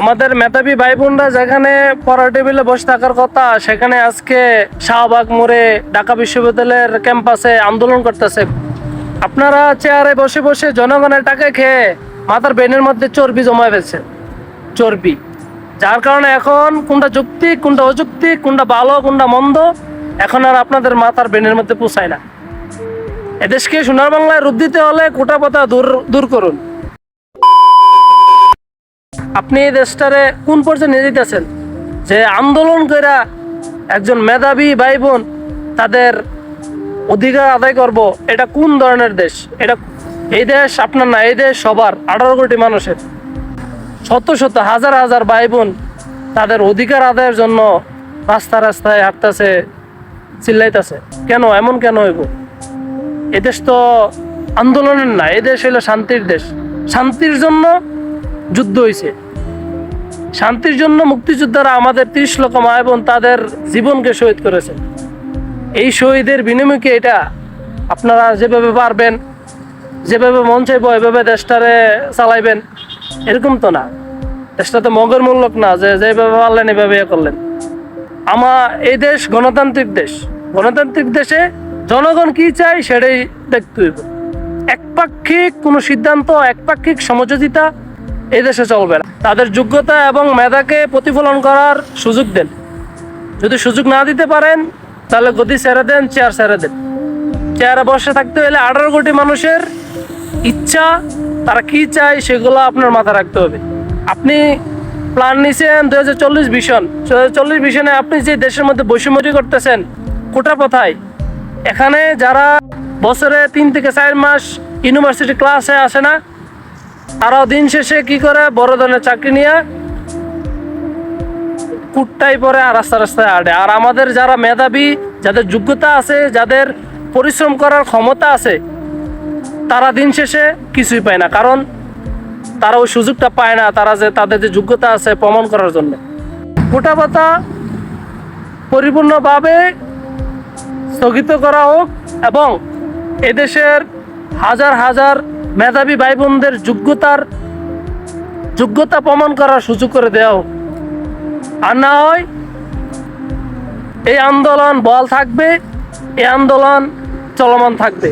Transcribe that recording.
আমাদের মেধাবী ভাই বোনরা যেখানে পড়ার টেবিলে বসে থাকার কথা, সেখানে আজকে শাহবাগ মোড়ে ঢাকা বিশ্ববিদ্যালয়ের ক্যাম্পাসে আন্দোলন করতেছে। আপনারা চেয়ারে বসে বসে জনগণের টাকা খেয়ে মাথার ব্রেনের মধ্যে চর্বি জমা ফেলছে, চর্বি। যার কারণে এখন কোনটা যৌক্তিক, কোনটা অযৌক্তিক, কোনটা ভালো, কোনটা মন্দ, এখন আর আপনাদের মাথার ব্রেনের মধ্যে পোষায় না। এদেশকে সোনার বাংলায় রূপ দিতে হলে কোটা পাতা দূর করুন। আপনি এই দেশটারে কোন পর্যায়ে নিয়ে যেতেছেন যে আন্দোলন কইরা একজন মেধাবী ভাই বোন তাদের অধিকার আদায় করব? এটা কোন ধরনের দেশ? এটা এই দেশ আপনার না, এই দেশ সবার, 18 কোটি মানুষের। শত শত হাজার হাজার ভাই বোন তাদের অধিকার আদায়ের জন্য রাস্তায় হাঁটতেছে, চিল্লাইতেছে। কেন এমন কেন হইব? এদেশ তো আন্দোলনের না, এদেশ হইল শান্তির দেশ। শান্তির জন্য যুদ্ধ হয়েছে, শান্তির জন্য মুক্তিযোদ্ধারা আমাদের 30 লক্ষ মা বোন তাদের জীবনকে শহীদ করেছে। এই শহীদের বিনিময়ে এটা আপনারা যেভাবে পারবেন, যেভাবে মন চাইব এভাবে দেশটারে চালাইবেন, এরকম তো না। দেশটা তো মগের মূল্যক না যে যেভাবে পারলেন এভাবে করলেন। এই দেশ গণতান্ত্রিক দেশ। গণতান্ত্রিক দেশে জনগণ কি চাই সেটাই দেখতে হইব। একপাক্ষিক কোনো সিদ্ধান্ত, একপাক্ষিক সমঝোতা এই দেশে চলবে না। তাদের যোগ্যতা এবং মেধাকে প্রতিফলন করার সুযোগ দেন। যদি সুযোগ না দিতে পারেন তাহলে গদি ছেড়ে দেন, চেয়ার ছেড়ে দেন। চেয়ারে বসে থাকতে হলে 18 কোটি মানুষের ইচ্ছা, তারা কি চায় সেগুলো আপনার মাথায় রাখতে হবে। আপনি প্ল্যান নিছেন 2040 ভিশন, 2040 ভিশনে আপনি যে দেশের মধ্যে বৈষম্য করতেছেন, কোটা কোথায়? এখানে যারা বছরে 3 থেকে 4 মাস ইউনিভার্সিটি ক্লাসে আসে না, তারাও দিন শেষে কি করে, বড় ধরনের চাকরি নিয়ে কুটটাই পরে আর রাস্তায় আড়ে। আর আমাদের যারা মেধাবী, যাদের যোগ্যতা আছে, যাদের পরিশ্রম করার ক্ষমতা আছে, তারা দিন শেষে কিছুই পায় না। কারণ তারা ওই সুযোগটা পায় না, তারা যে তাদের যে যোগ্যতা আছে প্রমাণ করার জন্য। কোটা ভাতা পরিপূর্ণভাবে স্থগিত করা হোক এবং এদেশের হাজার হাজার মেধাবী ভাই বোনদের যোগ্যতা প্রমাণ করার সুযোগ করে দেওয়া হোক। আর না হয় এই আন্দোলন বহাল থাকবে, এই আন্দোলন চলমান থাকবে।